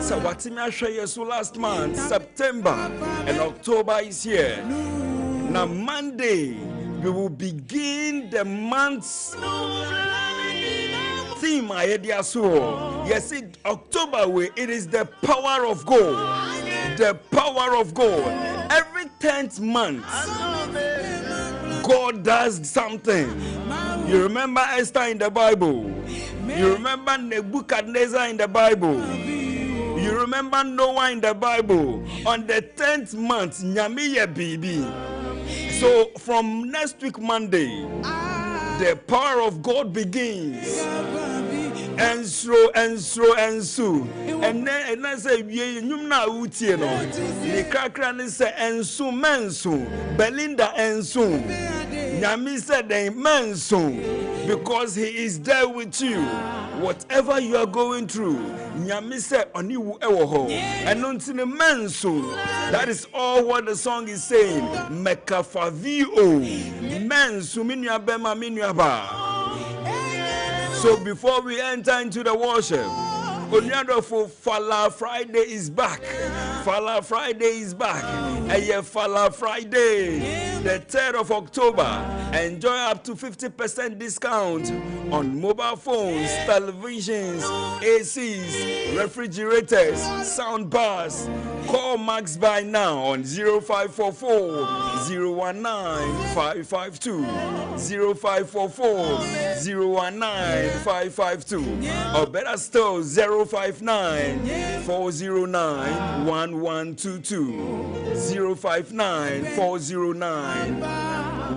So what so last month, September and October is here. Now Monday, we will begin the month's theme. Yes, October way, it is the power of God. The power of God. Every 10th month, God does something. You remember Esther in the Bible. You remember Nebuchadnezzar in the Bible. You remember Noah in the Bible. On the 10th month, Nyamiye Bibi. So from next week Monday, the power of God begins. And so. And then I say, you know, the cracker say, and so, mensu, Belinda, and so. Nyami said, mensu, because he is there with you. Whatever you are going through, Nyami said, on you ewo. And until the mensu, that is all what the song is saying. Mekafavio, mensu, minyabema, minyaba. So before we enter into the worship, Onyadofo Fala Friday is back. Fala Friday is back. And Fala Friday, the 3rd of October. Enjoy up to 50% discount on mobile phones, televisions, ACs, refrigerators, sound bars. Call Max by now on 0544 019 552 0544 019 552 or better still 059 409 1122 059 409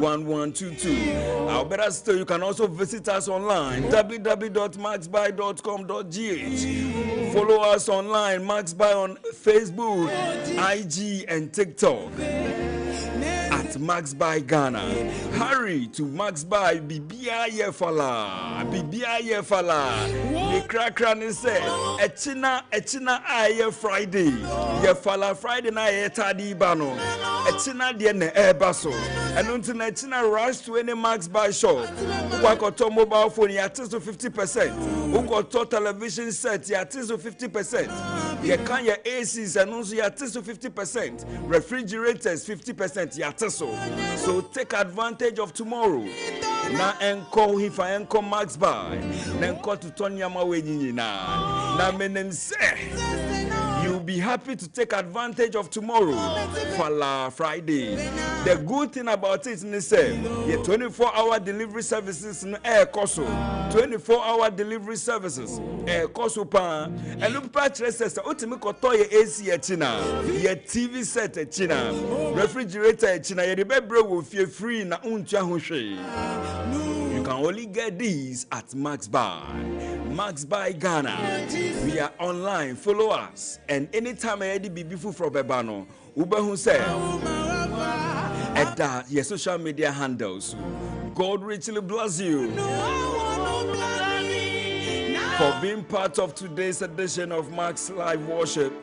1122. Or better still, you can also visit us online www.maxbuy.com.gh. Follow us online, Maxbuy on Facebook, IG, and TikTok at Maxbuy Ghana. Hurry to Maxbuy Bibia Yefala. Bibia Yefala. The cracker say Echina aye Friday. Yefala Friday na etadi bano. Echina de ne ebaso. And until Echina rush to any Maxbuy shop. Ukoto mobile phone ya to 50%. Ukoto television set ya to 50%. You can your ACs and also ya to 50%. Refrigerators 50% ya to so take advantage of tomorrow. Na enko hifa enko Max by. Na enko to Tonya Maweni na. Na menem say you'll be happy to take advantage of tomorrow. Fala Friday. The good thing about it is say the 24-hour delivery services in air koso. 24-hour delivery services air koso pa. And look purchase ultimate koto ye AC china. Ye TV set china. Refrigerator china. Ye bebro will feel free na uncha hushe. You can only get these at Max Buy. Max Buy Ghana. We are online. Follow us. And anytime I be before from Bebano, Uber who said, at that, your social media handles. God richly bless you for being part of today's edition of Max Live Worship.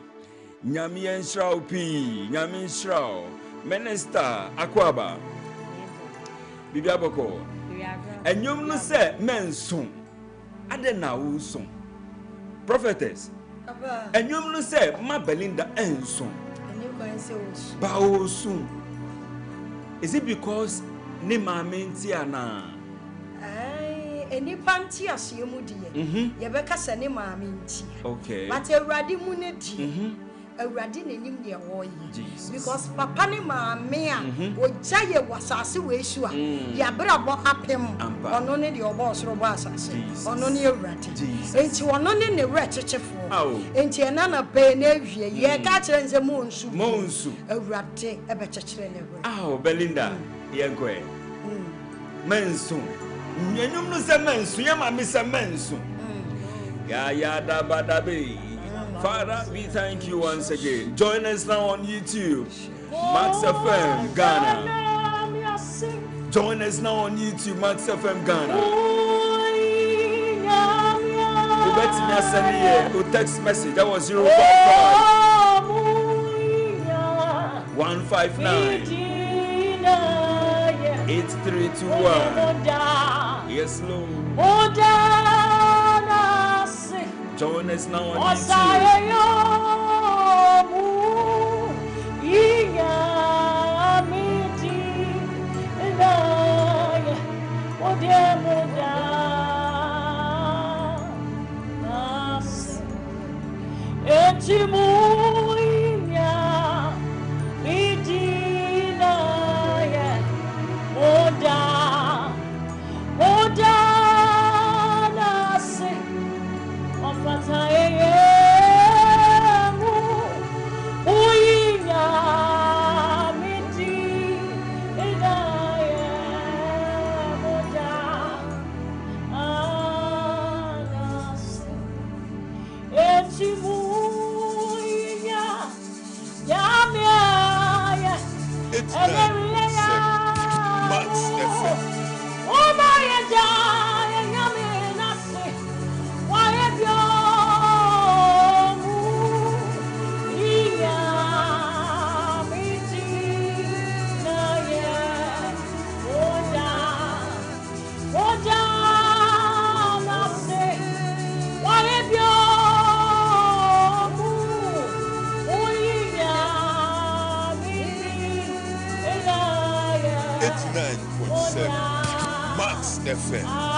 Nyami Enshrao P. Nyami Enshrao. Minister Akwaba. Bibiaboko. And you no say men soon. Adena wo soon. Prophetess. And you no say ma Belinda en soon. And you can say ba soon. Is it because ni mama ntiana? Any panty as you mudi. Yebeka se ni mama nti. Okay. But Ewrade mu ne di. Ewrade nenim de wo yi. Because papa ni mama a oja ye wasase we su a ya brabo apem. Ono ne de obo osoro bo asase. Ono ne Ewrade. Enti ono ne ne wrechechefo. Enti ena na pe na awie ye ka kire nze mo nsu. Ewrade ebe chechire ne we. Belinda ye goe. Mensu. Nyanyum no se mensu, yama mi se mensu. Ya da badabe. Father, we thank you once again. Join us now on YouTube, Max FM Ghana. Join us now on YouTube, Max FM Ghana. You bet me a send here, text message. That was 055 159 8321. Yes, Lord. Join us now on YouTube. Max89.7 Max89.7 89.7 Max FM.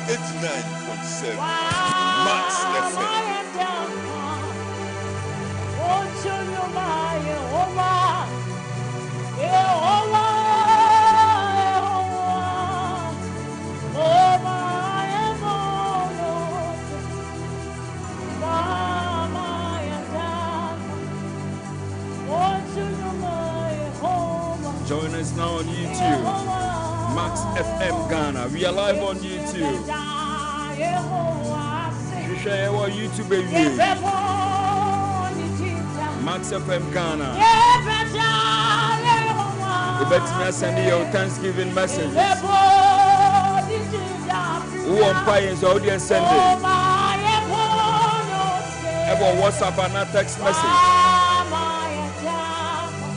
89.7 Max FM. Join us now on YouTube. Max FM Ghana. We are live on YouTube. You share our YouTube review. Max FM Ghana. You better send your Thanksgiving messages. Who on Pines audience send it? Ever WhatsApp and a text message.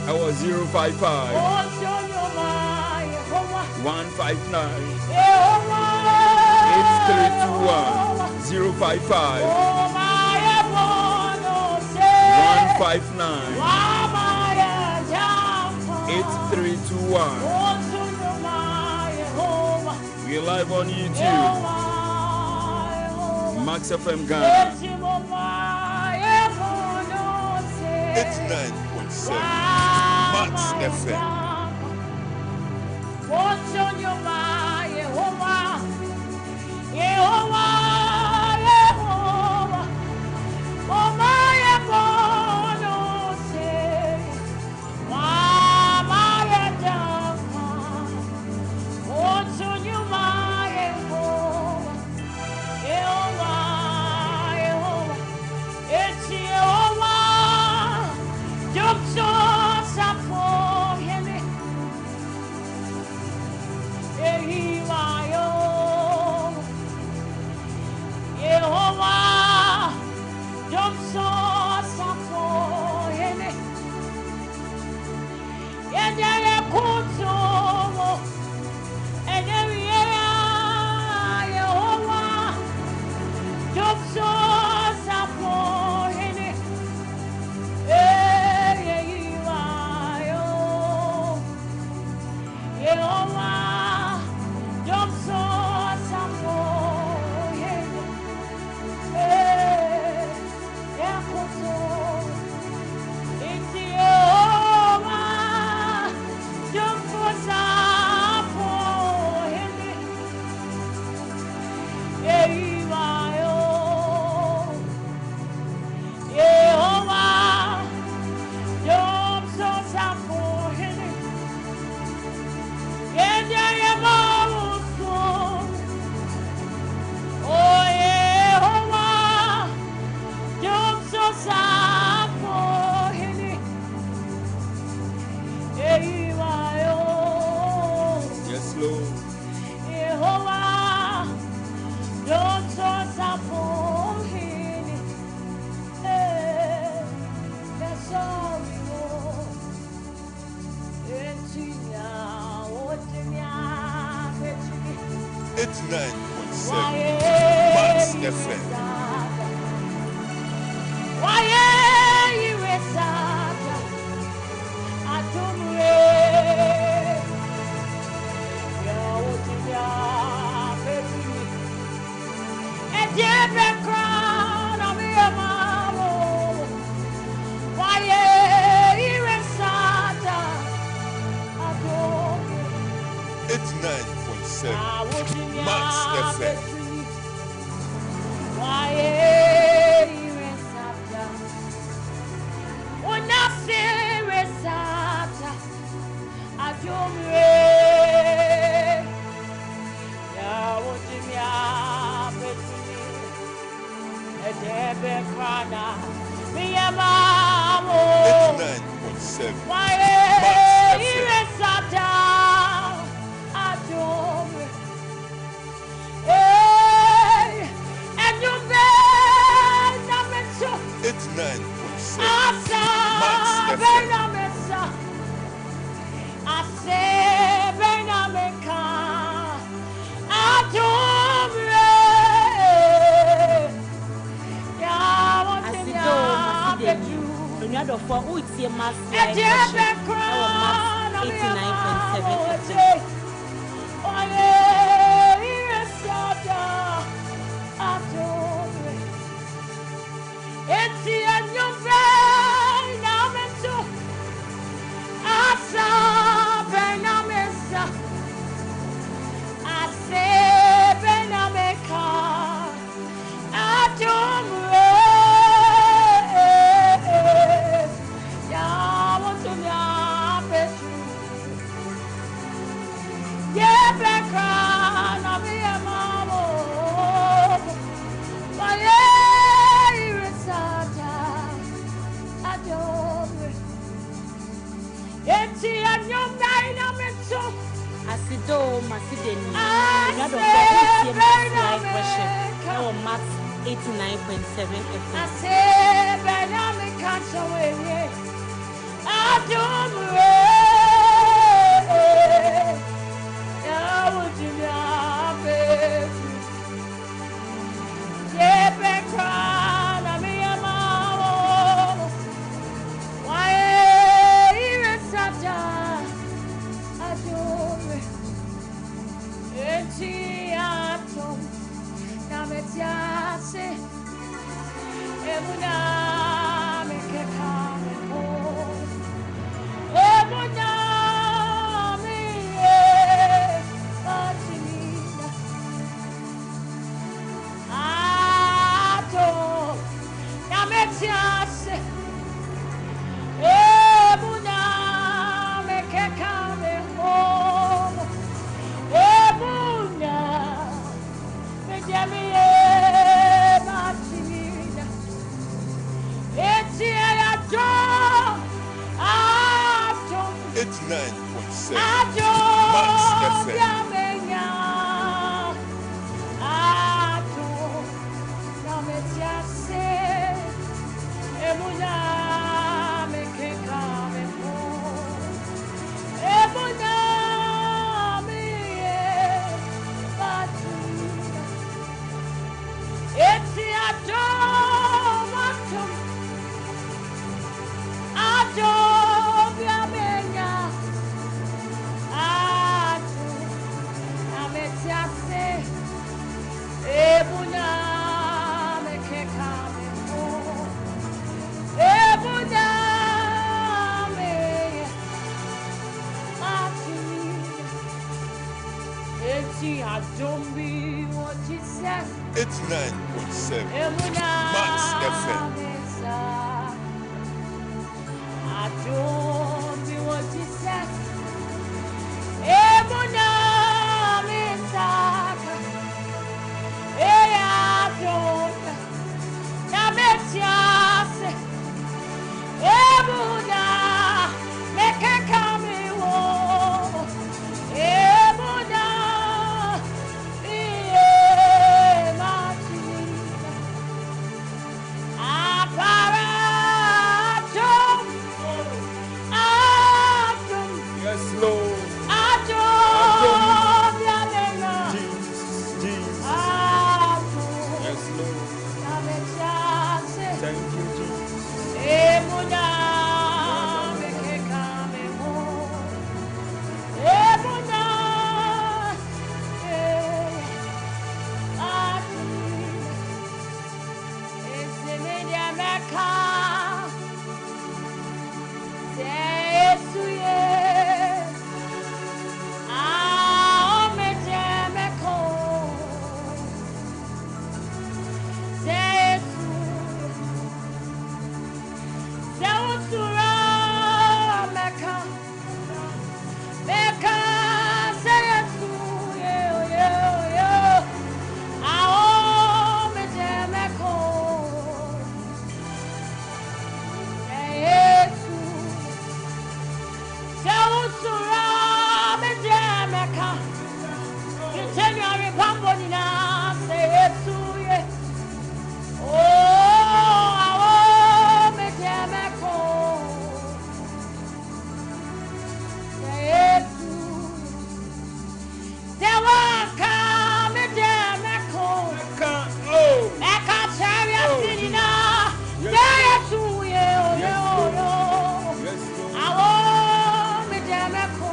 I was 055 159 8321 055 159 8321. We're live on YouTube. Max FM Ghana. 89.7 Max FM. What's on your mind, Jehovah? Jehovah, Jehovah. Oh, my God, oh, say, why, my God? What's on your mind, Jehovah? Jehovah, Jehovah. It's Jehovah. Jump so for him. Jehovah, jump so for him. And then I could so, and then Jehovah, jump so for him. Jehovah, jump so for him. Yes, Lord. Jehovah, don't for him. That's all we want. It's 9.7 Max FM. Why you resata? I don't crown of your mama. Why you resata? I don't. It's 9.7 Max FM. Why you resata? When I say resata, I don't. It's 9.7 Why It's 9.7 Max FM. I say, Benameka, I for who it's a mass live 89.7 FM. Asido Masideni, another live version. Now Max89.7 FM. I say, but I'm a cancer way. I don't worry. I would do not be. Yeah, back crying. I'm a mom. Why even such a adore? It's the atom. Now it's yase. Emuna me ke kame ho. Emuna me patimina. Ato na me yase. Emuna me ke kame ho. Emuna me jami patimina. It's It's 9.7 Max FM. Don't be what you said. It's 9.7 Max FM. I don't be what you said. Emuna misaka. I don't. Na metiase. Emuna meke kami wo. Emuna iye machina. Aparatum. Atum. Yes, Lord. Atum. Yamena. Jesus, Jesus. Atum. Yes, Lord. Na metiase. Thank you, Jesus. Emuna meke kame wo. Emuna atum. Esemedia meka. Yesu ye. Omete meko. Yesu. Zewusura meka. Meka se Yesu ye ye ye. Omete meko. Yesu. Zewusura meka. Continually bambonina se Yesu ye. Oh, me temeko. Yesu. Sewaka me temeko. Oh, Eka cheria Oh, sinina. Yes, Yesu ye o ye Yes, o Lord. yo. yes, Lord. Awo me temeko.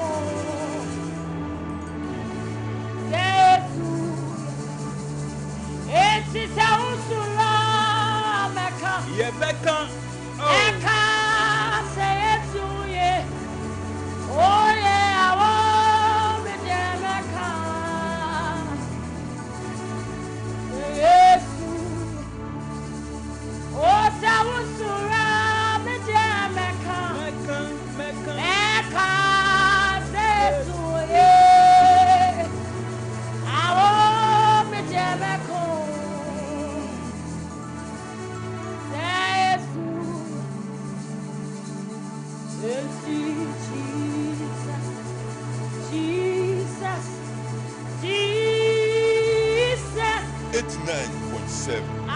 Max FM.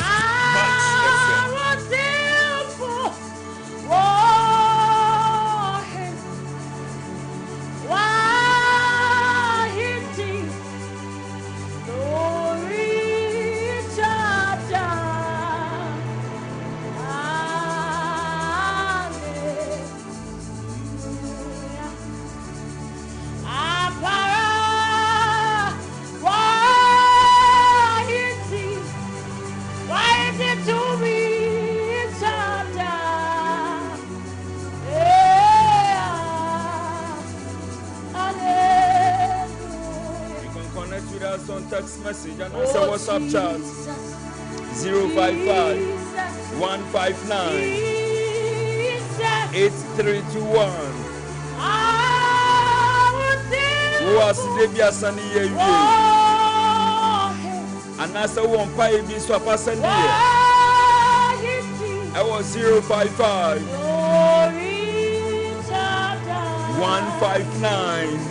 On text message and answer WhatsApp chat 055 159 8321. Who was Debia Sunny year? And answer one pie be swap a Sunday. I was 055 159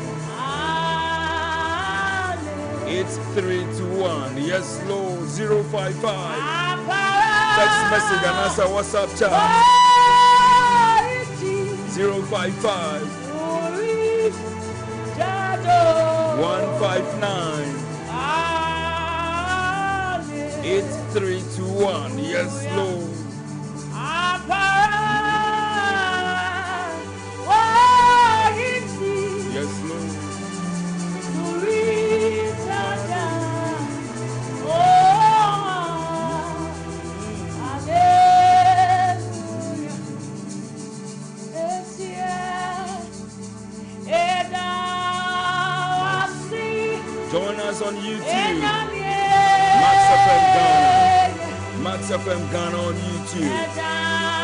8321. Yes, Lord. 055. Text message and answer WhatsApp chat 055 159 8321. Yes, Lord. Yes, Lord. Join us on YouTube. Max FM Ghana on YouTube.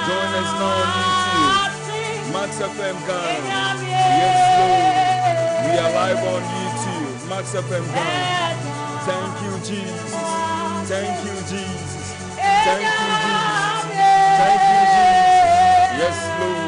Join us now on YouTube. Max FM Ghana. Yes, Lord. We are live on YouTube. Max FM Ghana. Thank you, Jesus. Thank you, Jesus. Thank you, Jesus. Thank you, Jesus. Yes, Lord.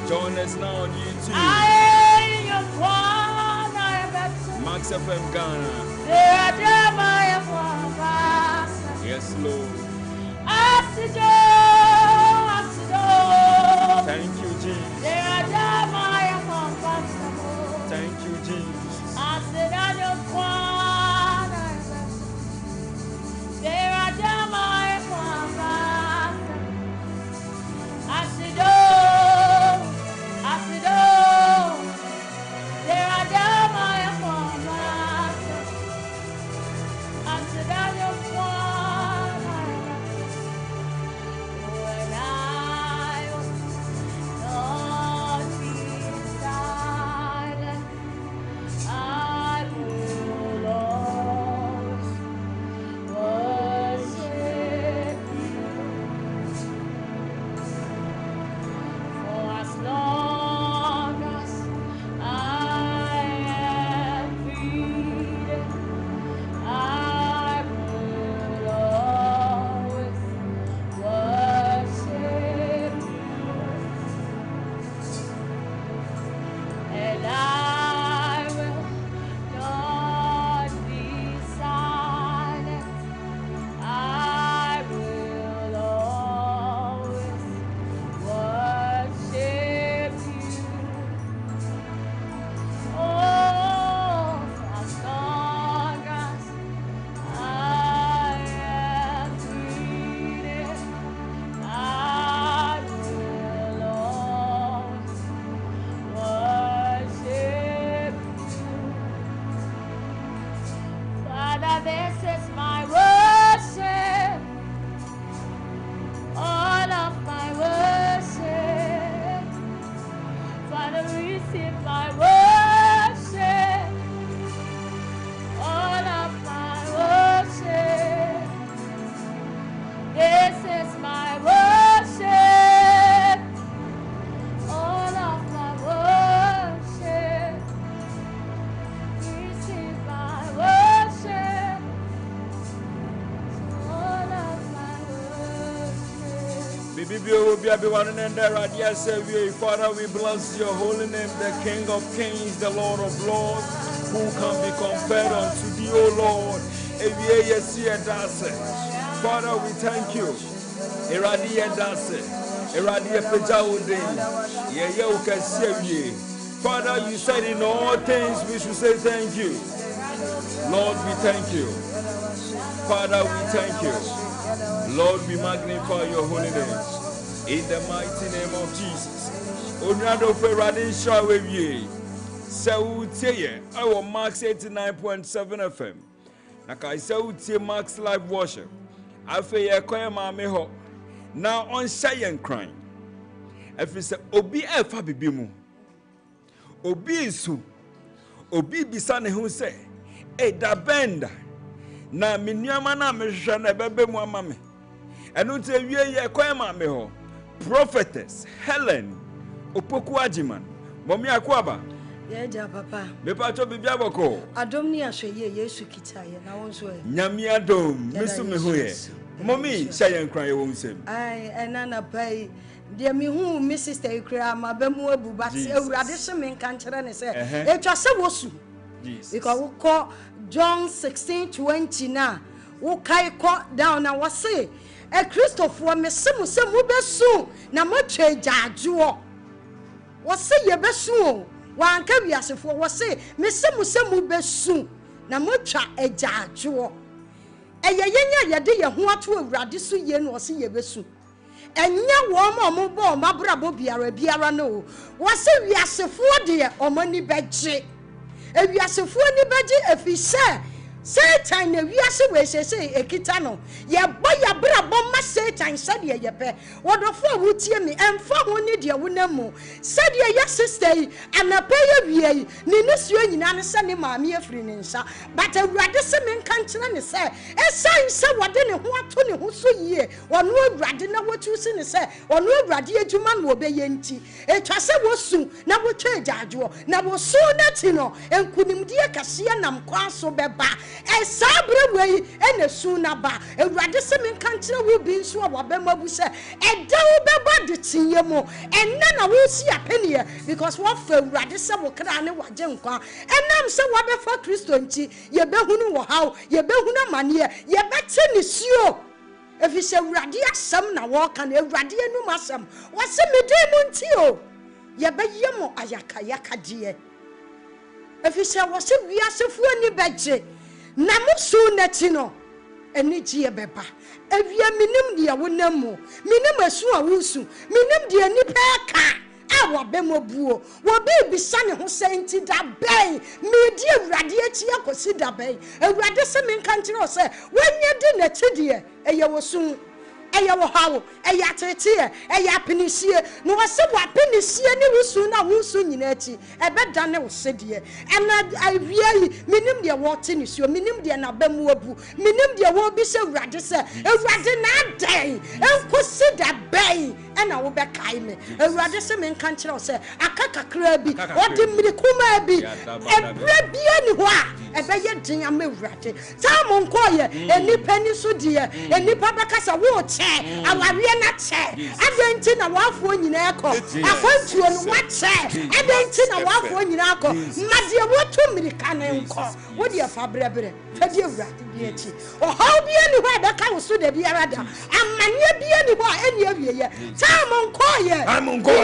Join us now on YouTube. Max FM Ghana. Yes, Lord. Thank you, Jesus. Thank you, Jesus. Father, we bless your holy name, the King of Kings, the Lord of Lords, who can be compared unto thee, O Lord. Father, we thank you. Father, you said in all things we should say thank you. Lord, we thank you. Father, we thank you. Lord, we magnify your holy name. In the mighty name of Jesus. Onado Ferradin Shawe. Sautie, our Max 89.7 FM. Nakai Sautie Max Live Worship. Afe Yakoya Mameho. Now on Shayan crying. If it's Obi Efa Bibimu. Obi Su. Obi Bisane who say, E da benda. Na minyama na meshana bebe muamame. Enunte wie Yakoya Mameho. Prophetess Helen Opoku Ajiman Momi Akwaba Yeja papa Mepa to bibia boko Adom ni ahweye Yesu kitaye na wonso e Nyame adom mesu me hoye Momi shayen kran ye wonsem ai enana pai de mi hu mi sister ikra ma ba mu abu but ewurade se me nka nkere ne se etwa se wosu Jesus because we call John 16:20 na wo kai ko down na wo say e Christopher me se mu besu na mo twa jajuo wo se ye besu wan ka wiasefo wo se me se mu besu na mo twa ejajuo eye yenya ye de ye ho ato awurade so ye no wo se ye besu enya wo mo bo mabrabo biara no wo se wiasefo de ye omani beje e wiasefo ni beje efise Satan ne wiase we say ekita no ye boy ya bra bomma Satan said ye pe wodofo wutie me emfa ho ne de wonamu said ye sister anapa ye wie ne nesuo nyina ne se ne maame afiri ne nsa but awurade se men kan kire ne se esan se wode ne ho ato ne ho so yie wono awurade na wotu se ne se wono awurade adwuma no obeye nti etwa se wosu na wotwa agyajo na wosu na ti no enkunimdie kase nam kwa so beba esabre we enesu na ba awurade se men kan kire wo bi nso a wabemabu se eda wo beba de tinye mo enna na wo si apenie because what for awurade se wo kra ne waje nkwa enam se wabefa Kristo nti ye behunu wo haw ye behunu amane ye bete ne suo efise awurade asam na wo kan awurade enum asam wase mede mu nti o ye beye mo ayaka de efise wase wiasefo ani beje na musu nati no eni gie beba evia minim de wonamu minim asu a wusu minim de ani peka awa bemobuo wo be sane ho senti da ben me di awurade achi akosi da ben awurade se men kan kire o se wanye di na chidie eye wosu eye wo hawo eye atete eye apinisie no wase wo apinisie ne wusu na wusu nyina achi ebeda ne wo sedie ena awia minim de wo te ne suo minim de na bamu abu minim de wo bi se awurade se awurade na dan enkosi da ben ena wo be kai me awurade se men kan kire o se akakakra bi odi mirikuma bi ebra bi ani ho a ebeye din amawurade tam nkoye enipa ni so de enipa bekasa wo awarie na che adenti na wafo nyina eko afantuo no wa che adenti na wafo nyina eko made wotu mirika na nko wodi afa brebre fadi awurade bi achi o haw bi ani ho beka wo so da bi arada amane bi ani ho ani awieye tam nkoye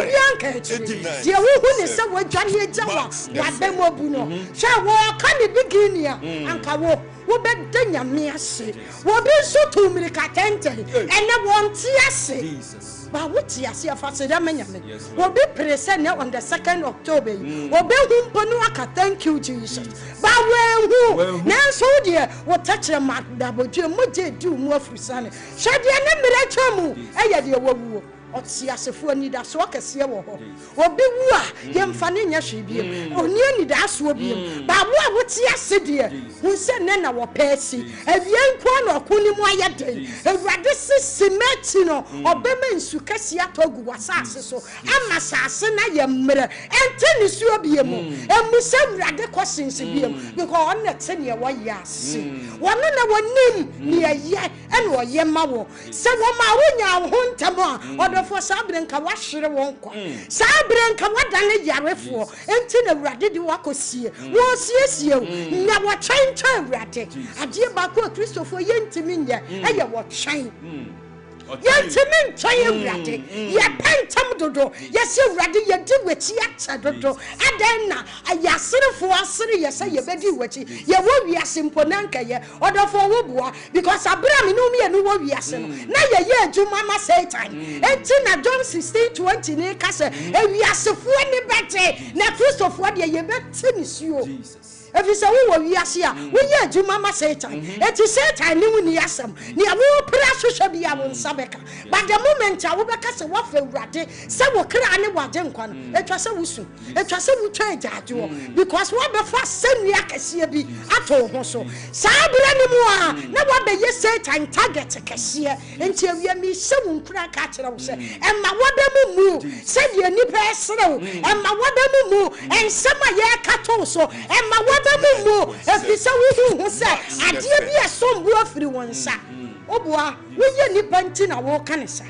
bi anka echi die wo hu ne se wadwane agyawa wabemobu no hwe wo ka ne biginia anka wo be danya me ase wo be so to mirika tente ene won ti ase Jesus ba wo ti ase afase da manyame wo be prese ne on the 2nd October wo be humpo no aka thank you Jesus ba we na so de wo tachere magda bodwe mo je du mu afrisane hwede ne mire twamu eye de wo oti asefo ani da so akese wo ho obi wu a ye mfane nya hwebie oni ani da so obi ba wo a woti ase de hu se ne na wo pesi avie nko na okuni mu ayeden awurade sisimeti no obema nsu kase atogu wasase so ama sase na ye mre ente ni su obi mu emusa awurade kosense bi mu because on net ne wo yase wono na wonim ne ye ene wo ye ma wo se wo ma wo nya wo ntamo for sabrenka wahwere won kwa sabrenka wadane yarefo enti na awurade di wakosie wo siesie nya wo twen awurade ade ba ko Kristofo yentimi nya eye wo twen yentimi twen awurade ye pentam dodo yesi awurade ye di wechi acha dodo adan na ayaserefo asere yesa ye bedi wechi ye wo wiase mponanka ye odofo wo boa because abraham no me no wo wiase no na ye adwuma ma Satan enti na John 16:20 ne kase ewiasefo ni bete na Kristofo de ye beti ni suo Jesus efisa wo wiase a wo ye adwuma ma Satan enti Satan ni wuni asam ni awo pra hwehwe bia wo nsabeka but the moment a wo beka se wo fa awurade se wo kra ne waje nkwa no etwa se wusu etwa se wutwa agyajo because wo be fa senu akase bi ato ho so sabra ni mu a na wo be ye Satan target kase enti awia mi se wo nkra ka kire wo se emma wo be mu se ye nipa esere wo emma wo be mu ensema ye kato so emma wo mu efisa wo hu se ade bi esombu afiri wonsa oboa wo ye nipa nti na wo ka ne sa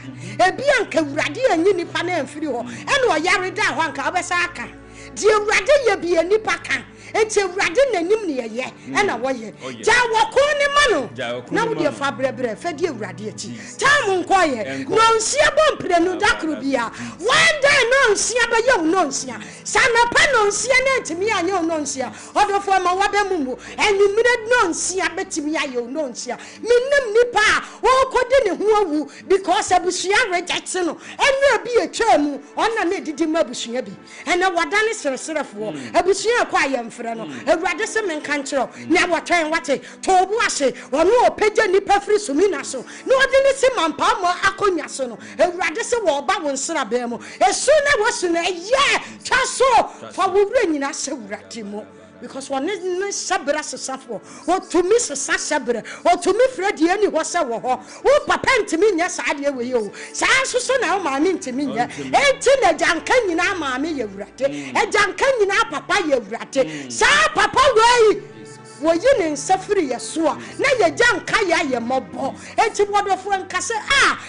ebi anka awurade anyi nipa na amfiri ho ene o yare da ho anka obesa aka di awurade ye bi nipa kan enti awurade nanim ne ye ena wo ye ja wo ko ne ma no na wo de fa brebre fa di awurade achi tam nko ye no nsia bompre no dakro bia one day no nsia ba ye no nsia sana pa no nsia na ntimi anya no nsia odofo ma wa be mumu enumire no nsia betimi aye no nsia minnem nipa wo ko de ne ho wu because abusia reject no enra bi atwa mu onna na didi ma abusia bi ena wadane sereserefo abusia kwa yemfre no awurade se menka nkyerɛ na watwen wate tobu ase ono opagya nipa firi sumina so na odi ne se mampa mo akonya so no awurade se wo ba won sra ba mu esu na wosu na ye twaso fa wo wura nyina se wurade mo because one is sabra safo or to miss a sabre or to me Freddy any was a war oh papa to me yes I dear with you so now mammy to me ain't in a jankan in our mammy you ratted a jankan in our papa you ratted sa papa way wo yin nsafiri yeso na ye janka ya ye mobo enti wodo fo nka se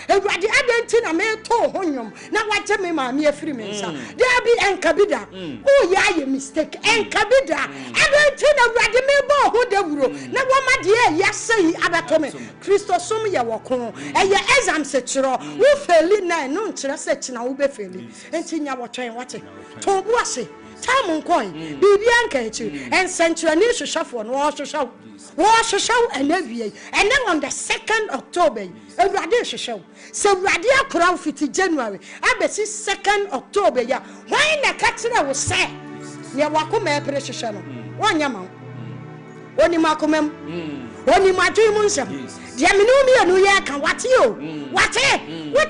ewurade adenti na me to honwom na wache me ma me afiri me nsa there be enkabida o ya ye mistake enkabida adenti na ewurade me bo ho dawuro na woma de ya sei abato me Kristo som ye woko eye exam se kiro wo feli na no nkire se kina wo be feli enti nya wo twen wate to bu ase Tamon coin, Bibianca, and Central Shafo, and wash show, and every and then on the 2nd October, a radiation show. So, Radia Crown 50 January, I bet 2nd October, ya. Why the Catsina was sad? Near Wakome precious channel. One yaman. Only Macomem, only my dream munsam. Diaminumi and New can what you? What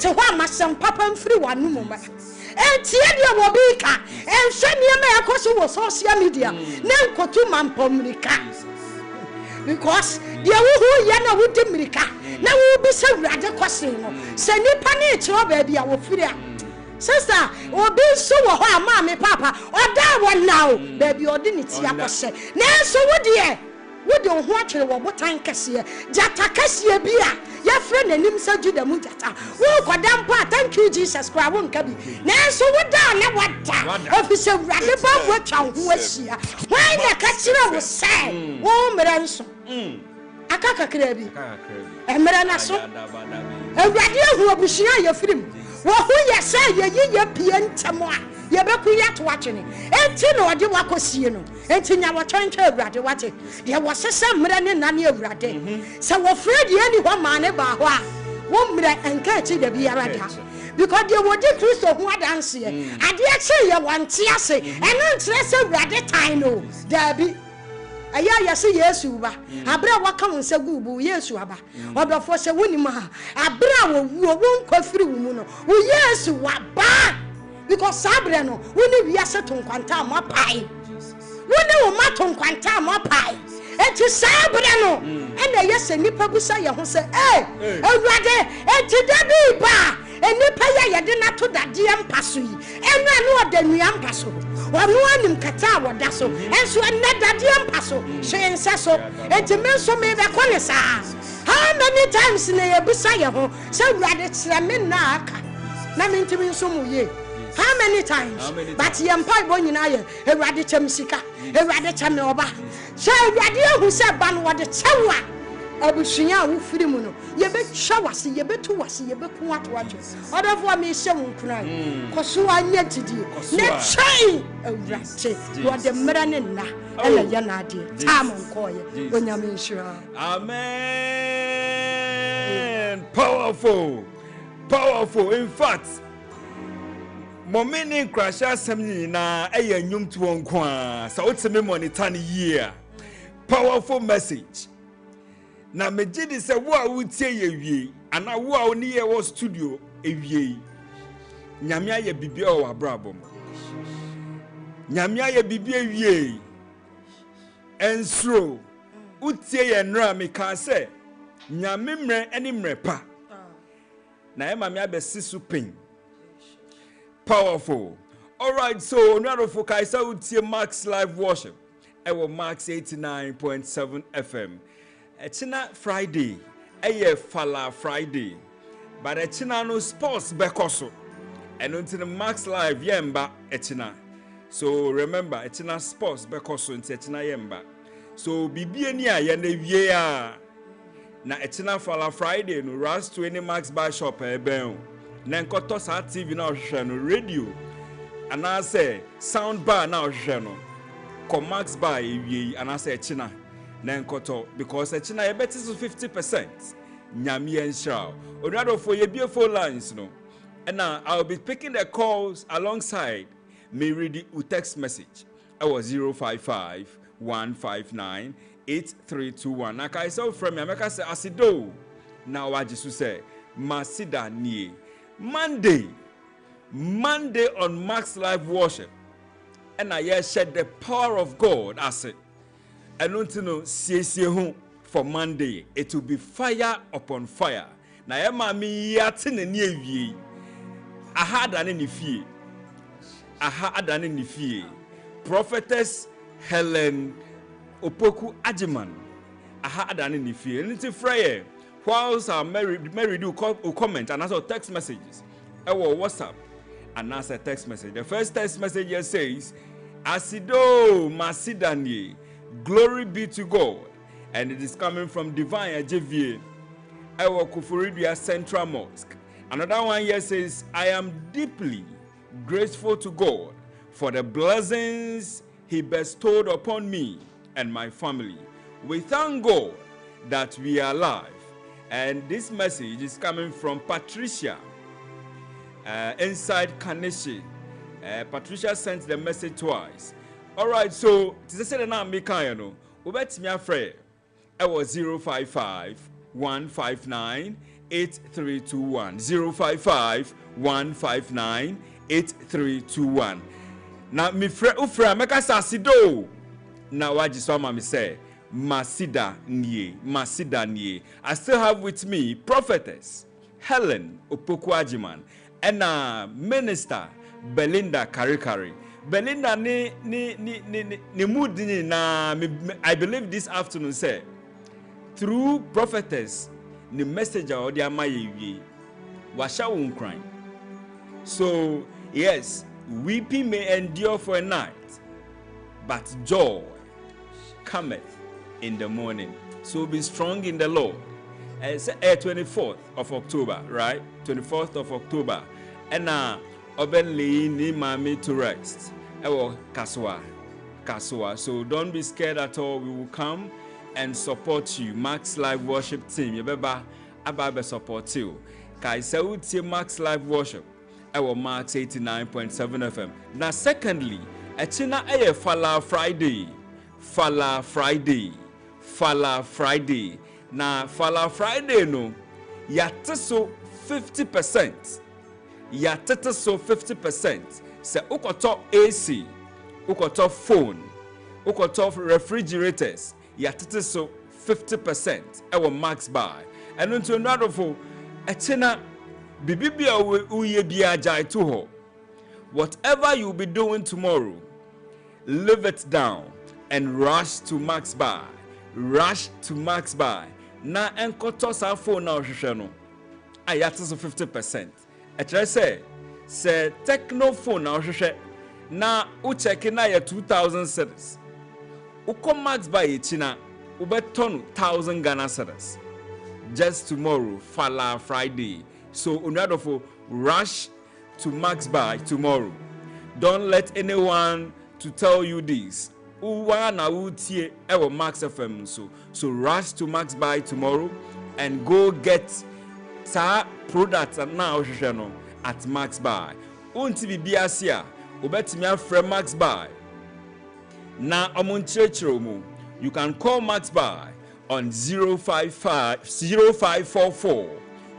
a one must some papa and free one moment. And Tiadia Wabika, and Shania Mayakoso was social media, Nanko to Mampomrika. Because the Awu Yana would Dimrika, now will be so rather costing. Send you panic, your baby, I will fear. Sister, or be so mammy, papa, or that one now, baby, or didn't see a say. Now, so what dear? We don't watch it what time Cassia, Jata Cassia Bia, your friend and him said you the Mutata. Oh, Godam Pa, thank you, Jesus Christ, won't come. Now, so what down, now what time? Officer Radaba, what town who was here? Why the Cassia was sad? Oh, Meranso. Akaka Krebi, and Meranaso, a radio who will share your film. Well, who you say, ye pian tamoa. Yabaku watching it. And Tino, I do what was see you. And Tina was trying to ride what it. There was a some running nanny of Rade. So afraid any one man about one minute and catch it the Biarada. Because you were the Christ of what answer. I dare say you want to say, and not stress a Rade Tino. There be. Aya say yes you ba abra waka won se gubu yes you aba obafo se wonima abra wo won kwafiri wo mu no wo yes wa ba because sabre no woni wiase to nkwanta mo pai woni wo mato nkwanta mo pai enti sabre no ena yes nipa busa ye ho se awurade enti da bi ba enipa ya yede na to dade mpaso yi enra no odanua mpaso wanu anim kata woda so enso na dade mpaso hyense so enti menso me be kone sa how many times na ye busa ye ho se awurade kire me na aka na me ntimi nso mu ye how many times but ye mpa bo nyina ye awurade chem sika awurade chem oba se awurade ehu se ba no wode chewa abusunya wo firi mu no ye be twawase ye be tuwase ye be ku atwaje odafo me hye wo nkran koso anya tidi ne twai awurade wo de mra ne na ela ya na ade tam nkoye onyame nshira amen. Powerful in fact momeni crasha asem na eya nyum to nko a sa otime monitor ne year powerful message. Na mejidi se wo a wutie ye wie ana wo a oni ye wo studio ewie nyame aye bibia o abrabom nyame aye bibia ewie ensro utie ye nra me ka se nyame mre eni mre pa na e mame abesi supin powerful. All right, so onwaro for kaisa utie Max live worship ewo Max 89.7 FM. Echina Friday, Fala Friday, but Echina no sports bekoso, and until the Max Live yemba Echina. So remember, Echina sports bekoso until Echina yemba. So bibiania yene viea na Echina Fala Friday no ras to any Max bar shop eben. Nenkoto sa TV na no radio, and I say sound bar na no. Come Max bar and I say Echina. Nenkoto because Echina you bet is 50%. Nyami Enshao. Onado for your beautiful lines, no. And now I'll be picking the calls alongside me read the text message. I was 055 159 8321. Now, I saw from America say, Asido. Now, I just say, Masida Nye. Monday on Max Live Worship. And I shared the power of God as it. I don't know, see for Monday. It will be fire upon fire. Now, Emma me yatin and ye. I had an in the fee. Prophetess Helen Opoku Ajiman. I had an in the fee. And it's a frayer. Whilst our Mary do comment and also text messages. Our WhatsApp and answer text message. The first text message here says, Asido Masidanye, glory be to God. And it is coming from Divine Ajevie, our Kufuridia Central Mosque. Another one here says, I am deeply grateful to God for the blessings He bestowed upon me and my family. We thank God that we are alive. And this message is coming from Patricia inside Kaneshi. Patricia sent the message twice. All right, so to say the name, Mikayano, ubet me afraid. I was 055 159 8321. 055 159 8321. Now, me ufra meka sasido. Now, I just want to say, Masida Nye. I still have with me Prophetess Helen Opoku Ajiman and Minister Belinda Karikari. Belinda ni mood na I believe this afternoon say through Prophetess the messenger or the amaye washa won cry. So yes, weeping may endure for a night, but joy cometh in the morning. So be strong in the Lord. It's 24th of October, right? 24th of October. And openly ni mami to rest. Ewo Kaswa. So don't be scared at all. We will come and support you. Max Live Worship team. Yebeba ababe support you. Kai se Max Live Worship. Ewo Max 89.7 FM. Now secondly, echina eye Fala Friday. Na Fala Friday no. Yate so 50%. Yate so 50%. Se ukoto AC, ukoto phone, ukoto refrigerators. Yate so 50%. Ewo max buy. And unto another for echena bibibia uye biya jai to ho. Whatever you'll be doing tomorrow, leave it down and rush to Max Buy. Na enkoto sa phone na ohwehwe no. Ayate so 50%. E kire say techno phone na ohwehwe na u check na ya 2000 cedis. Uko Max Buy echi ubeton 1000 Ghana cedis. Just tomorrow, Fala Friday. So unadofo rush to Max Buy tomorrow. Don't let anyone to tell you this. Uwana utie ewo Max FM so rush to Max Buy tomorrow and go get sa products now at Max Buy. Unti bibiasia ubetimi afre Max Buy. Na omunchechero mu. You can call Max Buy on 0544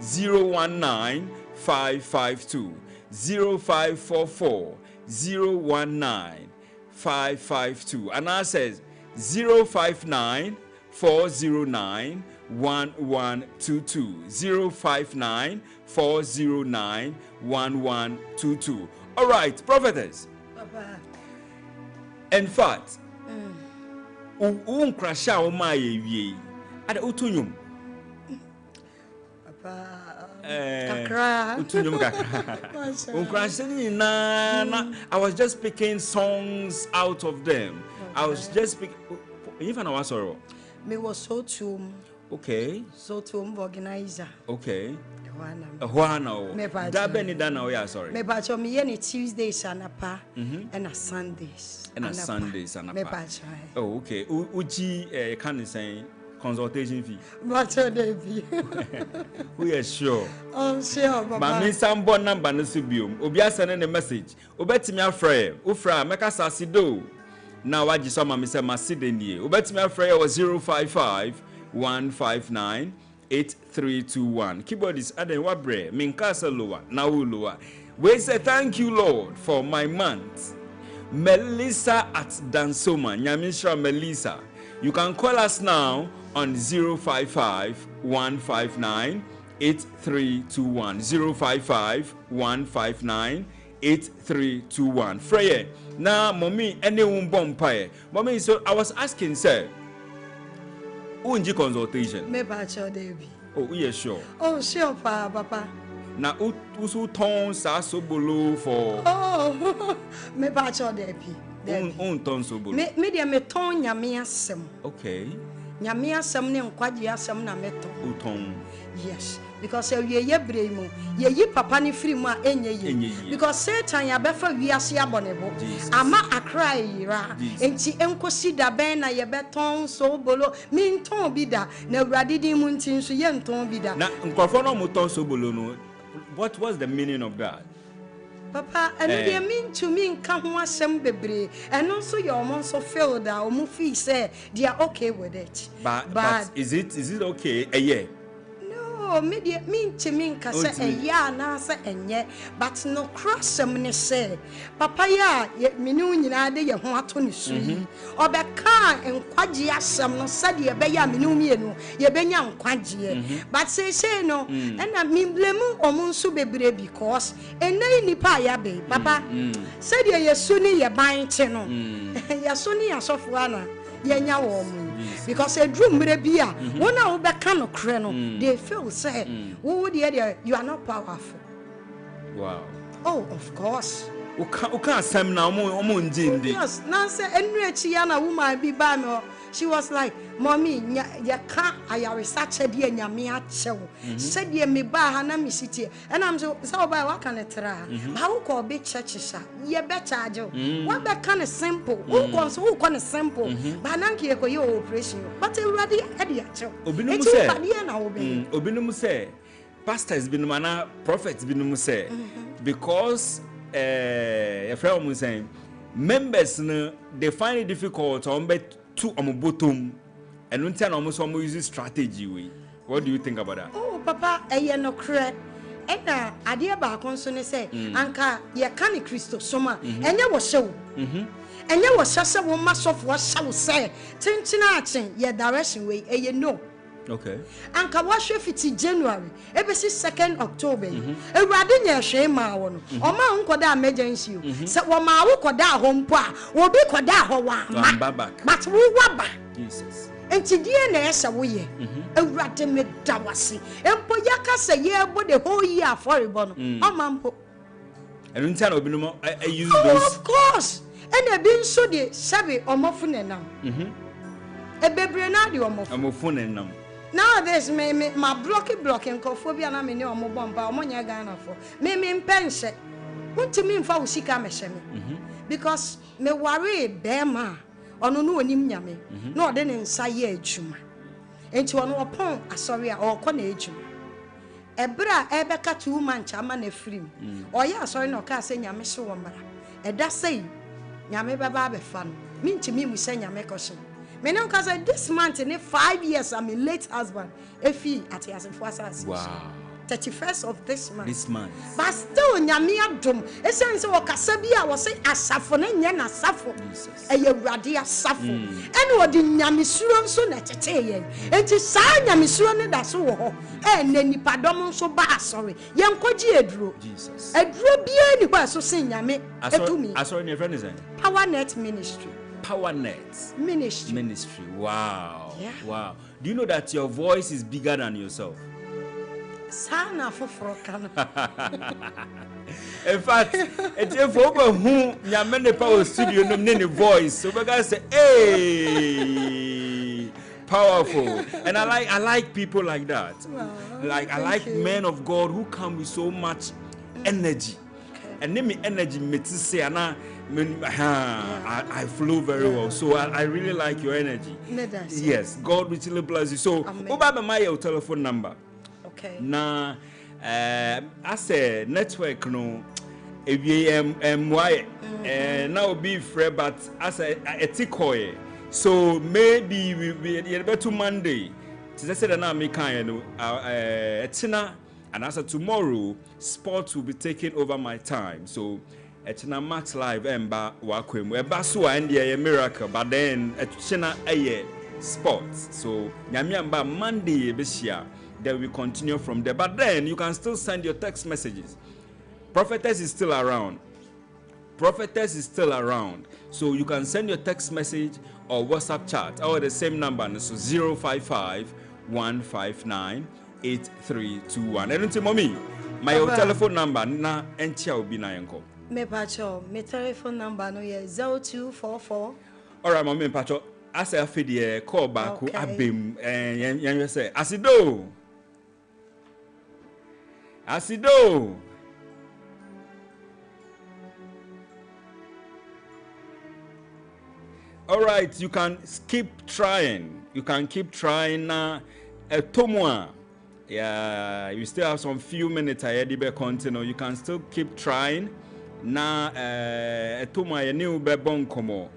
019 552 0544 019 552 and I says 059 409 1122 059 409 1122. All right, prophetess. Papa. In fact, crasha o ma ye ada utunyum. Papa. Kakra. Utunyum kakra. I was just picking songs out of them. Okay. I was just picking. Even I was sorrow. Me was so too. Okay. So too organizer. Okay. Juana. That Benny Dana, yeah, sorry. Me bacho me any Tuesdays and a Sundays. And a Sundays and a. Oh, okay. Uji can say consultation fee. But Davy. We are sure. Oh, sure, Papa. But me some bon number no subium. Obia send a message. Obetimi afre. Ufra meka sasido. Now I just saw my Mr. Masideni. Obetimi afre was 055 159 8321. Keyboard is Aden Wabre. Minkasa lower. Now lower. We say thank you, Lord, for my month. Melissa at Dansoma. Nyamisha Melissa. You can call us now on 055 159 8321. 055 159 8321. Freya. Now, mommy, anyone bompire. Mommy, so I was asking, sir, unji consultation. Me bacho Davy. Oh, yeah, sure. Oh, sure, Papa. Now, who tons so below for. Oh, me bacho Davy. Tons so below. Me dia me ton nyame asem. Okay. Nyame asem ne nkwaje asem na meto. Uton. Yes, because ye brei mu ye yi papa ni free mu a enye ye because Satan ya befa wiase abonebo ama akra yira enti enkosi da ben na ye beton so bolo mi nton bi da na awurade din mu ntin so ye nton bi da na nkrofo no mo ton so bolo no. What was the meaning of that? Papa, and they mean to me come one some bebre, and also your mom so feel that or movie say they are okay with it. But is it okay? Yeah. No, media mean to me kasa ya na say enye, but no cross some ne say. Papa ya minu nyina de ye ho ato ne su yi. Obeka enkwaje asem no said ye be ya minu mienu, ye benya nkwaje. But say no, and na me blame omo nso bebre because enai nipa ya be. Papa said ye yesu ni ye ban che no. Yesu ni asofo ana ye nya wo mu. Because a drum bia one a wobeka no kre no they feel say wo dey you are not powerful. Wow. Oh, of course. Uka asem na omo njindi. Yes, na say enu echi ya na woman bi ba me. She was like, "Mommy, ya ka I research dey nyame achew. Said ye me ba ha na me city." And I'm so ba wa kan etra. Ba wo ko be church sha. Ye be charge. Wa be kan simple. Wo ko simple. Ba na nke ye ko ye operation. But everybody e dey achew. Obinum say. Obinum say. Pastors binum na prophets binum say. Because a friend was saying members they find it difficult on bet to bottom and until almost use strategy way. What do you think about that? Oh, Papa, no cre. Ena adia ba konso ne say anka ye kan Christo soma enye wo hyew enye wo hyase wo masof wo hyew say tintina achen ye direction way eye no. Okay. Anka wahwe fiti January ebesi 2nd October ewurade nya hwe ma wo no o ma nkoda emergency se wo ma wo koda ho mpo a wo bi koda ho wa ma but wo waba Jesus enti die na ese wo ye ewurade me dawase empo yakasa ye bo the whole year for bo no o ma mpo and until obinum I use those of course and e bin so de sabe omofo nenam ebebre na de omofo nenam. Nowadays, my blocking cophobia na me no more bomba, Monia Ghana for me pension. What to mean for Usika Meshame? Because me worry bema or no nim yame, no then inside ye chuma. And to an upon a sorry or conage. Ebra ebeka 2 man chaman a free. Or ya sorry no car saying Yamiso Wambara. And that say Yame Baba fun. Mean to me, we send Yamekoshim. Because this month in 5 years I'm a late husband. At wow. 31st of this month. But still nyame adom. Essence o kasabia was say asafo na nya na asafo. Eye wrade asafo. Ene odi nyame suro nso na tete ye. Enti sa nyame suro ne da so wo ho. Na nipadom nso ba asori. Ye nkoji eduro. Jesus. Eduro bia ni ho so sin nyame etumi. Asori ne friend is Power Net Ministry. Power Net Ministry. Wow. Yeah. Wow. Do you know that your voice is bigger than yourself? Sana foforo. In fact, it's if over who Yamene Power Studio no voice. So we guys say, hey, powerful. And I like people like that. Wow, I like men of God who come with so much energy. and name me energy metisi ana I flow very well. So I really like your energy. Yes, God richly bless you. So over my telephone number. Okay. Now as a network no AVMY now be free, but as a etikoye. So maybe we better Monday. To say that now me kind etina and as tomorrow sports will be taking over my time. So etina Max Live emba wakwem eba so and a miracle, but then etina aye sports. So nyamiamba Monday ebeshia. Then we continue from there. But then you can still send your text messages. Prophetess is still around. Prophetess is still around. So you can send your text message or WhatsApp chat or the same number. So 055-159-8321. And mommy, my telephone number na entia obi na yenko. Me pacho, my telephone number no ye 0244. All right, mommy pacho. As I feel the call back who abim and you say Asido. Asido. All right, you can keep trying. You can keep trying now. Tomwa. Yeah, you still have some few minutes ahead to continue. You can still keep trying. Now, Tomwa, new bebon komo.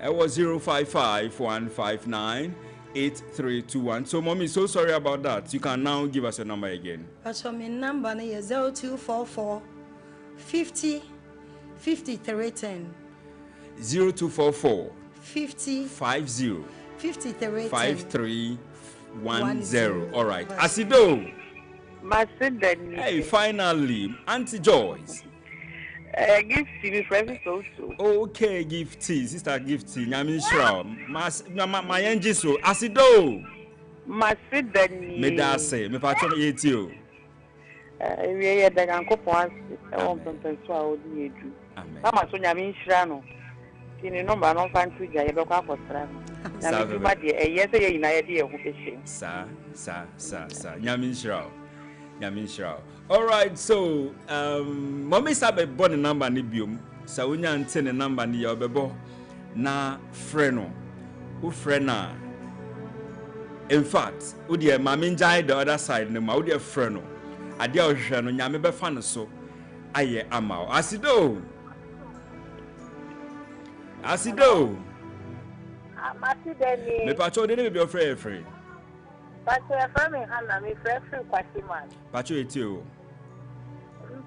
It was 055-159-8321. So, mommy, so sorry about that. You can now give us your number again. That's my number is 0244 50 5310. 0244 50 50 5310. 5310. All right. Asido. Hey, finally, Auntie Joyce. Gift me present also. Okay, gifty, sister gifty. Nyami shra. My angel so Asido. Masidani. Me da say, me patron yeti o. We are the Gankopon. I want to so I do. Amen. Mama so nyami shra no. Tini number no fan to jaya be kwa kostra. Nyami ma de yes ye na ye de ho be Sa. Nyami shra. All right, so mommy sabe born number ni biom. Sa unya ante number ni ya obebo na freno. U frena. In fact, u de mama njai the other side no ma u de freno. Ade a ohwe no nyame be fa no so aye ama. Asido. Masidani. Me pacho de be ofre free. Pacho e from Hana me free kwasiman. Pacho etio.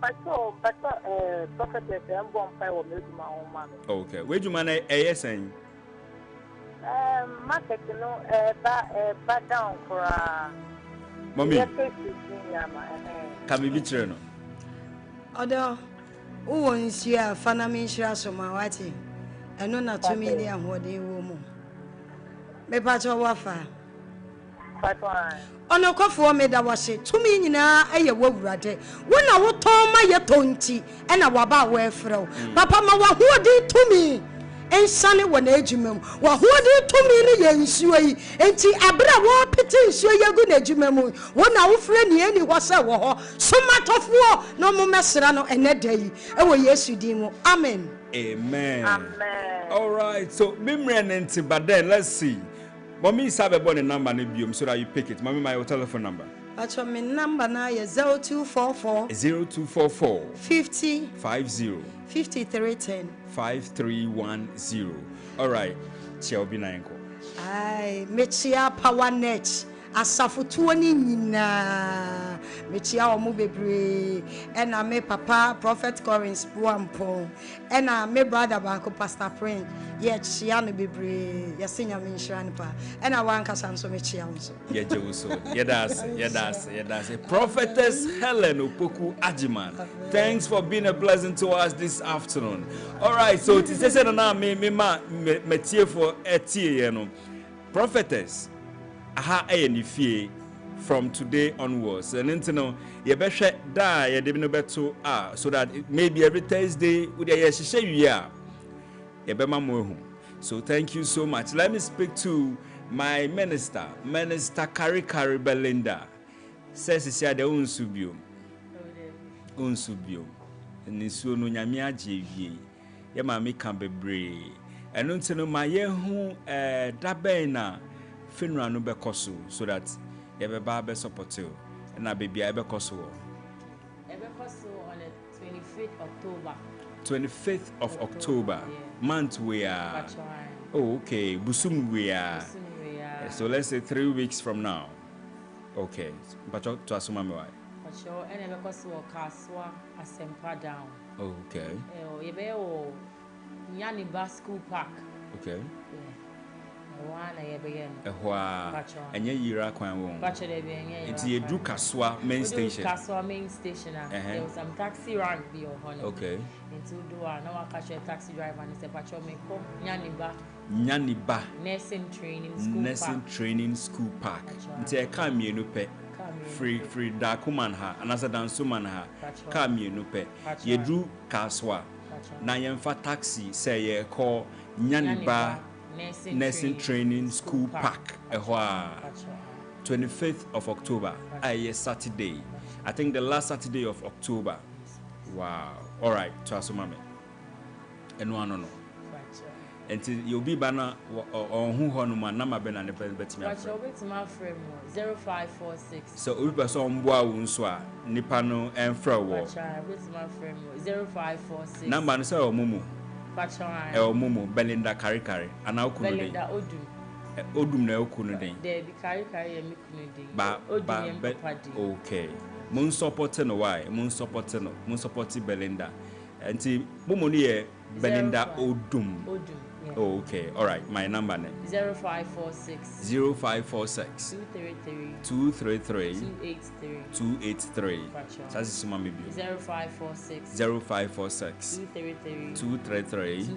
Pacho prophet e mbom pa wo meduma ho ma. Okay, we juma na esen. Market no ba down for Mommy. Can we be true no? Odo wo nsia fana me nhira so ma wati. Eno na to me ni ahode wo mu. Me pacho wafa. Ono kofo me da wase tumi nyina eye wawurade wona wo ton ma ye tonti e na waba wo efrew papa ma wa hodi tumi ensane wona ejumam wa hodi tumi ni ye nsuo yi enti abra wo pete nsuo ye gu na ejumam wona wo fre ni eni ho se wo ho somatofo no mo mesra no eneda yi e wo Yesu din mu amen. Amen. All right, so mimre nenti but then let's see. Mommy sabe born a number ni biom so that you pick it. Mommy, my telephone number. Actually, my number now is 0244 50 50 5310 5310. All right, Chiaobi Nayenko. Aye, Mechia Power Net. Asafutuo ni nyina mechia omo bebre ena me papa prophet Collins Buampo ena me brother banko pastor Prince ye chia no bebre ye senya me nshran pa ena wanka samso mechia nso ye jewuso ye das prophetess Helen Opoku Ajiman. Thanks for being a blessing to us this afternoon. All right, so it is said na me tie for etie ye no prophetess aha enifie from today onwards and you ye be hwe da ye de no beto so that maybe every Thursday we dey hye hye ye be ma mo ehu. So thank you so much. Let me speak to my minister Kari Belinda. Says she had unsubio nisuo no nyame agye wie ye ma me ka bebre eno ntino ma ye hu da ben na funeral no be koso so that ye be ba be support you na baby e be koso on the 25th October 25th of October yeah. Month we are okay busum we are so let's say 3 weeks from now okay but to asuma me why sure and because we kaswa asempa down okay you be o Nyaniba school park okay one ye be yen enye yira kwan won bacho de be enye it's ye du kaswa main station there was some taxi rank be on okay into do na wa catch a taxi driver and say bacho me ko Nyaniba nursing training school park nti e ka mienu pe free dakuman ha anasa dansuman ha ka mienu pe ye du kaswa na yemfa taxi say ye call Nyaniba nursing training school park 25th of October Saturday. I think the last Saturday of October. Wow. All right, to asumame and no until you'll be banner on who honuma number ben and bet me 0546 so we person boa unswa nipano and frawo 0546 number no say omumu Mumu Belinda Kari and now Belinda Odum na okunu den de Kari e mikunu den ba okay mun support no why mun support Belinda anti mumu ni Belinda Odum yeah. Oh, okay, all right. My number name 0546 233 283. That's my baby. 0546 233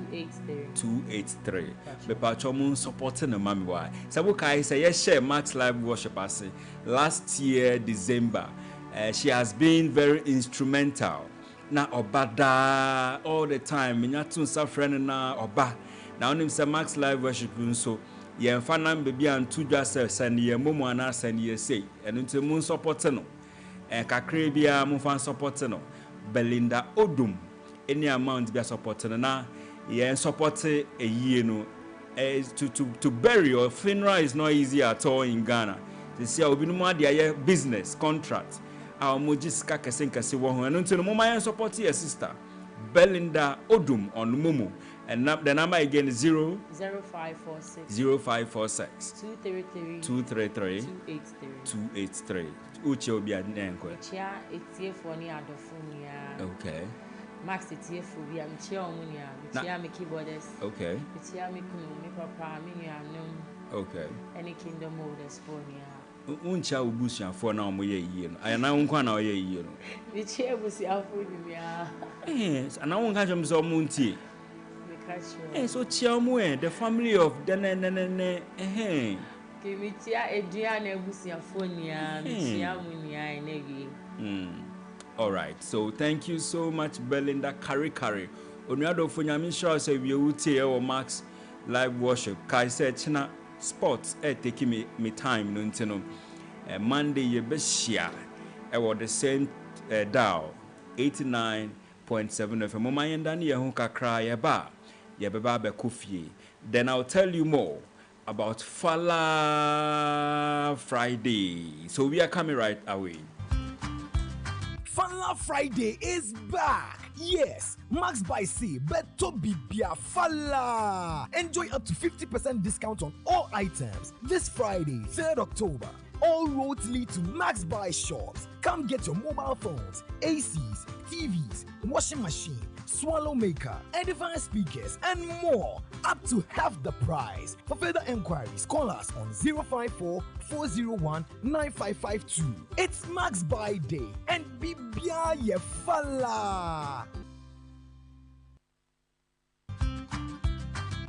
283. Be patrol supporting the mommy why. Sabu kai say yes share Max Live Worship as last year December. She has been very instrumental. Na obada all the time. Minyatun safren na oba. Now him say Max Live Worship so ye mfa nam baby an to dwa send ye momo ana send ye say eno nti mun support no kakra bia mun fan support no Belinda Odum any amount be support no na ye support a yie no to bury or funeral is not easy at all in Ghana. They say obi no ma dia business contract our mojiska kese wo ho eno nti no mo ma support your sister Belinda Odum on Momo. And the number again is 0546 233 283. Uche obi adenko. Chia etie for ni adofunia. Okay. Max etie for bi am chia omunia. Chia me keyboardist. Okay. Chia me kunu me papa me nuanum. Okay. Any kingdom holders for nia. Uncha ubusuafo na omo ye yie no. Ayana wonkwa na oye yie no. Me chia busuafo ni mia. Ana wonka jom so omo ntie. So Chiamu, the family of Denene, Kimitia Adriana Busiafonia, Chiamunia, Negi. All right, so thank you so much, Belinda Kari. Onyado Funyami Shaw say we would or Max Live Worship. Kai said China Sports taking me time, Nuntino. Monday, ye beshia, the same dial 89.7 FM. Mama and Dania Hunka cry bar. Then I'll tell you more about Fala Friday. So we are coming right away. Fala Friday is back. Yes, Max by C, Beto Bibia Fala. Enjoy up to 50% discount on all items this Friday, 3rd October. All roads lead to Max Buy shops. Come get your mobile phones, ACs, TVs, washing machine, swallow maker, edifier speakers, and more, up to half the price. For further enquiries, call us on 054-401-9552. It's Max Buy Day and Bibia Yefala.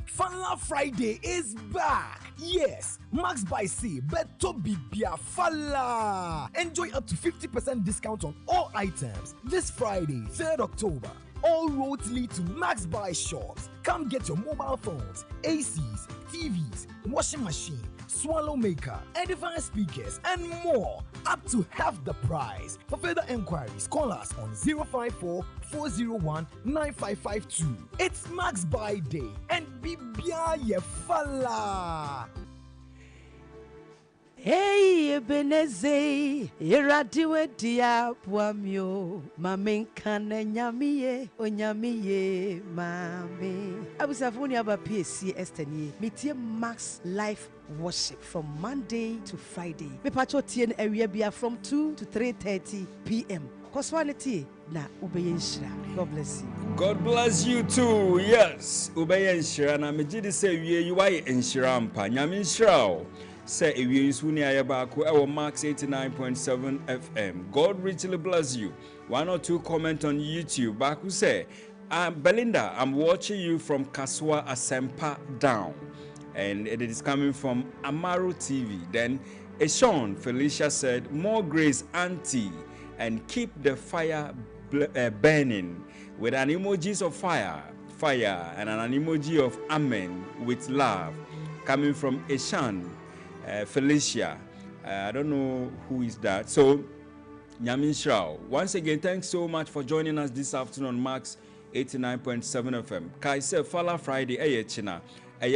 Fala Friday is back. Yes, Max by C, Beto Bibia Fala. Enjoy up to 50% discount on all items this Friday, 3rd October. All roads lead to Max Buy shops. Come get your mobile phones, ACs, TVs, washing machine, swallow maker, edifier speakers, and more, up to half the price. For further enquiries, call us on 054 401 9552. It's Max Buy Day and Bibia Yefala. Hey, Ebeneze, iradiwe dia puamio, mamin kane nyamiye, onyamiye, mami. Abusafuni aba PSC Estenie, metie Max Life Worship from Monday to Friday. Me pacho tien area bia from 2 to 3:30 p.m. Koswaneti na ubeyenshira. God bless you. God bless you too. Yes, ubeyenshira na mejidi se wie yuwaye enshira mpa. Nyami nshira. Say ewie isuni ayabako ewo Max 89.7 FM. God richly bless you. 1 or 2 comment on YouTube. Baku say, Belinda, I'm watching you from Kaswa Asempa down. And it is coming from Amaru TV. Then Eshawn Felicia said, more grace auntie and keep the fire burning with an emojis of fire and an emoji of amen with love coming from Eshawn Felicia. I don't know who is that. So Nyamin Shao, once again, thanks so much for joining us this afternoon on Max 89.7 FM. Kaise Fala Friday China.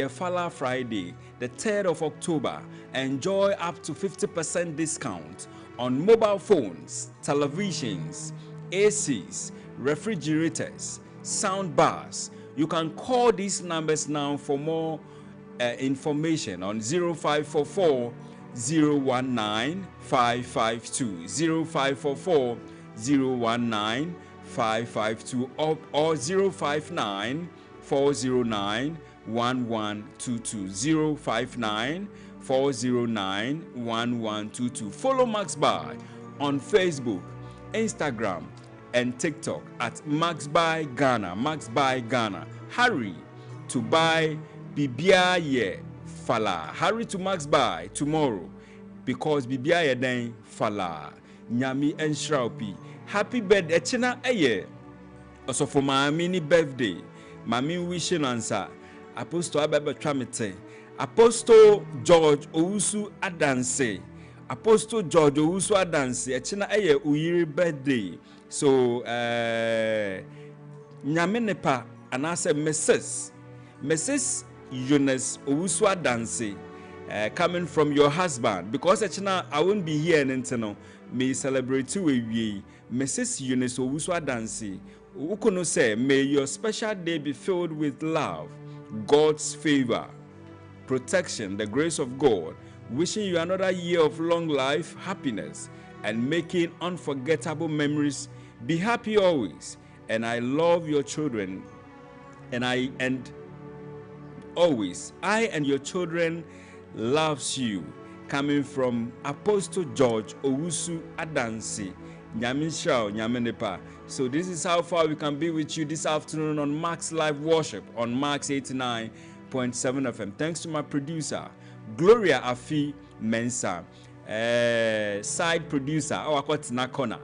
Fala Friday, the 3rd of October. Enjoy up to 50% discount on mobile phones, televisions, ACs, refrigerators, sound bars. You can call these numbers now for more information on 0544 019 552, 0544 019 552 or 059 409 1122, 059 409 1122. Follow Max Buy on Facebook, Instagram, and TikTok at Max Buy Ghana. Max Buy Ghana. Hurry to buy Bibia Ye Fala. Hurry to Max Buy tomorrow because Bibia Ye Den Fala. Nyami and Shraupi. Happy birthday. Echina Eye. Also for my mini birthday. Mami wishing answer. Apostle Ababa Tramite. Apostle George Owusu Adanse. Apostle George Owusu Adanse. Echina Eye Uyiri birthday. So Nyame Nepa and I said Mrs. Eunice Owusu Adanse, coming from your husband, because I won't be here in Inteno. May celebrate you with Mrs. Eunice Owusu Adanse. Ukono say, may your special day be filled with love, God's favor, protection, the grace of God. Wishing you another year of long life, happiness, and making unforgettable memories. Be happy always, and I love your children, and always, I and your children loves you. Coming from Apostle George Owusu Adanse. Nyamin Shao, Nyamenepa. So this is how far we can be with you this afternoon on Max Live Worship on Max 89.7 FM. Thanks to my producer, Gloria Afi Mensa, side producer, Awakotina Kona,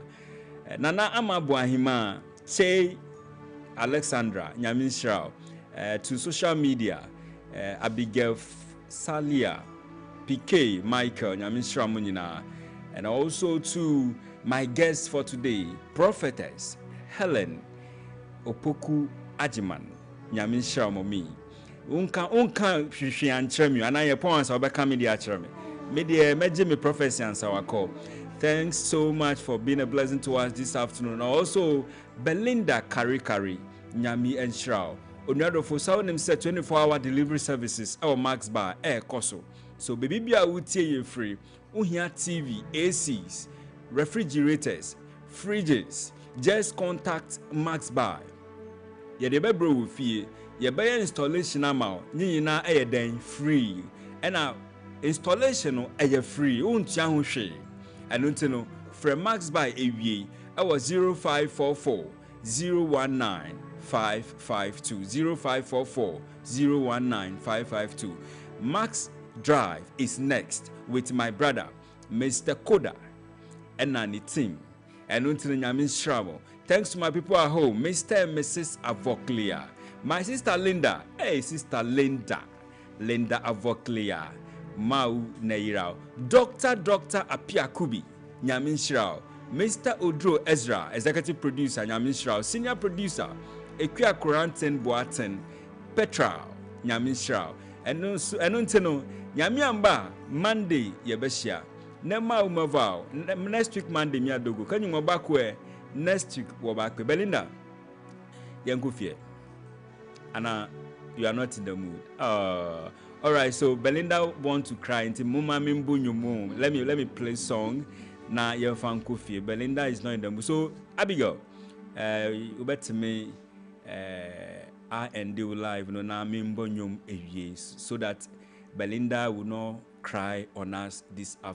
Nana Amabuahima, Che Alexandra, Nyamin Shao, to social media, Abigail Salia, PK Michael, Nyamin Shao Munina, and also to my guest for today, Prophetess Helen Opoku Ajiman, Nyamin Shao Momi. Unka hwehwe ankyerɛ me anayɛ pɔn ansa wobɛka me de akyerɛ me me de megye me prophecy ansa wakɔ. Thanks so much for being a blessing to us this afternoon. Also Belinda Kari Nyami Enshirao onuadofo sa wonim sɛ 24-hour delivery services our Max Bar koso. So baby bia wotie ye free uhia TV, ACs, refrigerators, fridges, just contact Max Bar. Ye de bebro wo fie ye be installation ama nyina den free. And installation no free. Untia ho hwe. Eno nti no from Max Bar ewie was 0544 019 552 0544 019 552. Max Drive is next with my brother Mr. Koda and Nani team. And until Nyamin Shravel. Thanks to my people at home, Mr. and Mrs. Avoklia. My sister Linda, hey sister Linda Avoklia, Mau Neirao, Dr. Apiakubi, Nyamin Shrao. Mr. Odro Ezra, executive producer, Nyamin Shrao. Senior producer, Ekia Corantin Boaten, Petra, Nyamin Shrao. And no, Nyamiamba, Monday, Yabeshia. Nema umavao. Next week, Monday, Miadogo. Can you go back where? Next week, we're back. Belinda, Yankufie. Anna, you are not in the mood. All right, so Belinda want to cry into Muma Mimbu Nyumu. Let me play song. Na your fan Kofi. Belinda is not in the mood. So Abigail, you bet me I and do live no na Mimbu Nyum so that Belinda will not cry on us this afternoon.